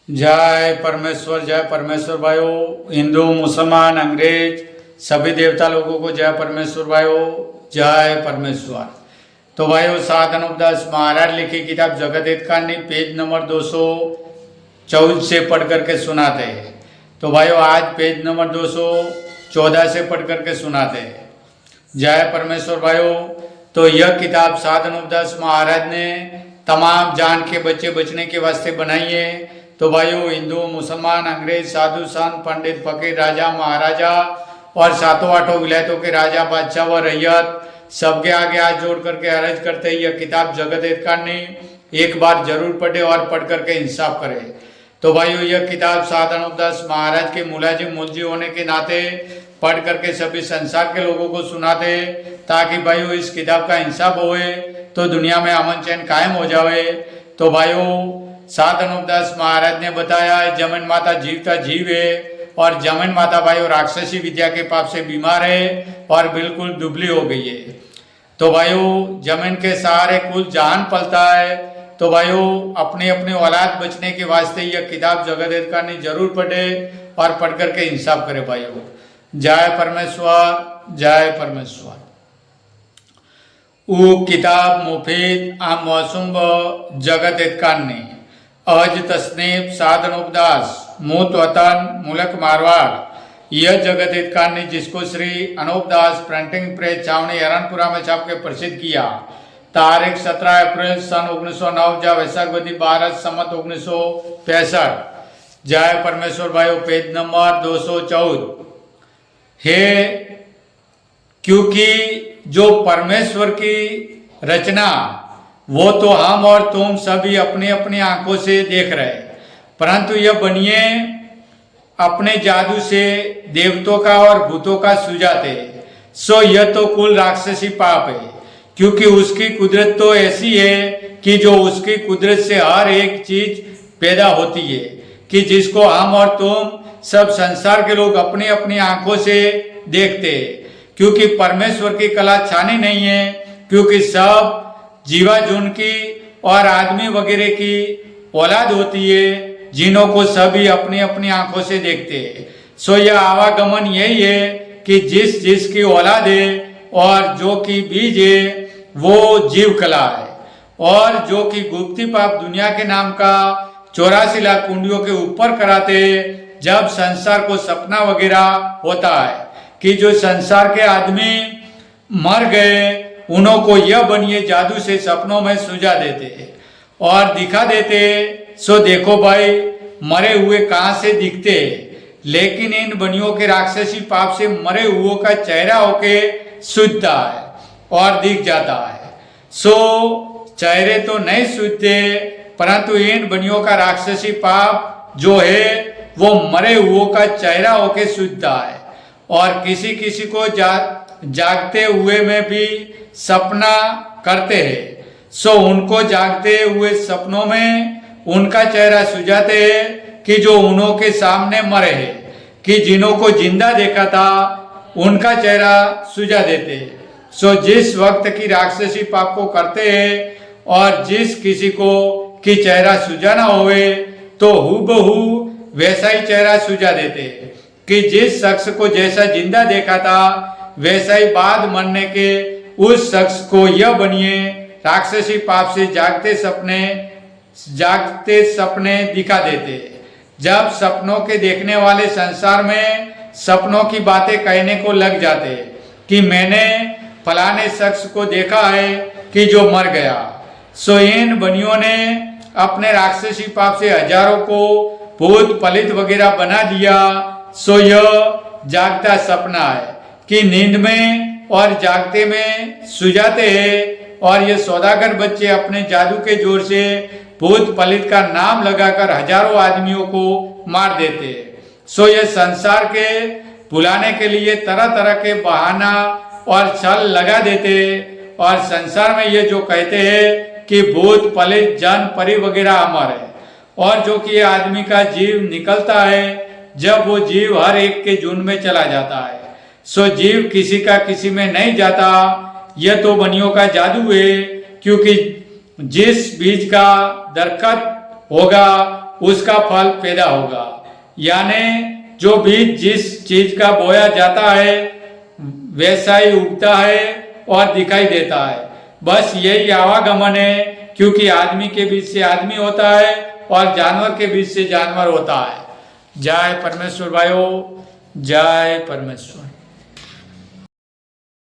जय परमेश्वर भाइयों। हिंदू, मुसलमान, अंग्रेज सभी देवता लोगों को जय परमेश्वर भाइयों, जय परमेश्वर। तो भाइयों, सात अनुपदास महाराज लिखी किताब जगत हित कहानी पेज नंबर 214 से पढ़ करके सुनाते हैं। तो भाइयों, आज पेज नंबर 214 से पढ़ करके सुनाते हैं। जय परमेश्वर भाइयों। तो यह किताब सात अनुपदास महाराज ने तमाम जान के बच्चे बचने के वास्ते बनाई है। तो भाइयों, हिंदू, मुसलमान, अंग्रेज, साधु, संत, पंडित, फकीर, राजा, महाराजा और सातों आठों विलायतों के राजा, बादशाह व रैयत सबके आगे हाथ जोड़ करके अर्ज करते हैं, यह किताब जगत हित कहानी एक बार जरूर पढ़े और पढ़ करके इंसाफ करे। तो भाइयों, यह किताब सात अनुपदास महाराज के मुलाजिम मुलजी होने के नाते पढ़ करके सभी संसार के लोगों को सुनाते, ताकि भाइयों इस किताब का इंसाफ होए तो दुनिया में अमन चैन कायम हो जावे। तो भाइयों, सात अनुपदास महाराज ने बताया, जमन माता जीवता जीव है और जमन माता भाइयों राक्षसी विद्या के पाप से बीमार है और बिल्कुल दुबली हो गई है। तो भाइयों, जमन के सहारे कुल जान पलता है। तो भाइयों, अपने अपने औलाद बचने के वास्ते यह किताब जगत हित कहानी जरूर पढ़े और पढ़ करके इंसाफ करे। भाइयों, जय परमेश्वर, जय परमेश्वर। वो किताब मुफीद आम मौसुम जगत हित कहानी अज तस्नीफ सात अनुपदास मूत वतन मुल्क मारवाड़। यह जगत हित कहानी जिसको श्री अनुपदास प्रिंटिंग प्रेस छावनी हरनपुरा में छाप के प्रसिद्ध किया, तारीख 17 अप्रैल सन 1909 जा वैशाख बदी 12 सम्मत 1965। जय परमेश्वर भाइयों, पेज नंबर 214 है। क्योंकि जो परमेश्वर की रचना वो तो हम और तुम सभी अपनी अपनी आंखों से देख रहे, परंतु यह बनिए अपने जादू से देवतों का और भूतों का सुझाते। सो यह तो कुल राक्षसी पाप है, क्योंकि उसकी कुदरत तो ऐसी है कि जो उसकी कुदरत से हर एक चीज पैदा होती है, कि जिसको हम और तुम सब संसार के लोग अपनी अपनी आंखों से देखते हैं। क्योंकि परमेश्वर की कला छानी नहीं है, क्योंकि सब जीवाजून की और आदमी वगैरह की औलाद होती है, जिन्हों को सभी अपनी अपनी आंखों से देखते हैं। सो यह आवागमन यही है कि जिस जिसकी औलाद है और जो कि बीज है वो जीव कला है, और जो कि गुप्ती पाप दुनिया के नाम का 84 लाख कुंडियों के ऊपर कराते जब संसार को सपना वगैरह होता है कि जो संसार के आदमी मर गए उन्हों को यह बनिए जादू से सपनों में सुझा देते और दिखा देते। सो देखो भाई, मरे हुए कहाँ से दिखते, लेकिन इन बनियों के राक्षसी पाप से मरे हुओं का चेहरा होके सूझता है और दिख जाता है। सो चेहरे तो नहीं सूझते, परंतु इन बनियों का राक्षसी पाप जो है वो मरे हुओं का चेहरा होके सूझता है, और किसी किसी को जागते हुए में भी सपना करते हैं। सो उनको जागते हुए सपनों में उनका चेहरा सुझाते हैं कि जो उन्हों के सामने मरे हैं, कि जिन्हों को जिंदा देखा था उनका चेहरा सुझा देते हैं। सो जिस वक्त की राक्षसी पाप को करते हैं और जिस किसी को कि चेहरा सुझाना होवे तो हूबहू वैसा ही चेहरा सुझा देते हैं, कि जिस शख्स को जैसा जिंदा देखा था वैसा ही बाद मरने के उस शख्स को यह बनिए राक्षसी पाप से जागते सपने दिखा देते। जब सपनों के देखने वाले संसार में सपनों की बातें कहने को लग जाते कि मैंने फलाने शख्स को देखा है कि जो मर गया। सो इन बनियों ने अपने राक्षसी पाप से हजारों को भूत पलित वगैरह बना दिया। सो यह जागता सपना है कि नींद में और जागते में सुझाते हैं, और ये सौदागर बच्चे अपने जादू के जोर से भूत पलित का नाम लगाकर हजारों आदमियों को मार देते हैं। सो ये संसार के भुलाने के लिए तरह तरह के बहाना और छल लगा देते, और संसार में ये जो कहते हैं कि भूत पलित जन परी वगैरह अमर है, और जो कि आदमी का जीव निकलता है जब वो जीव हर एक के झुंड में चला जाता है। सो जीव किसी का किसी में नहीं जाता। यह तो बनियों का जादू है, क्योंकि जिस बीज का दरखत होगा उसका फल पैदा होगा। यानी जो बीज जिस चीज का बोया जाता है वैसा ही उगता है और दिखाई देता है। बस यही आवागमन है, क्योंकि आदमी के बीच से आदमी होता है और जानवर के बीच से जानवर होता है। जय परमेश्वर भाइयों, जय परमेश्वर।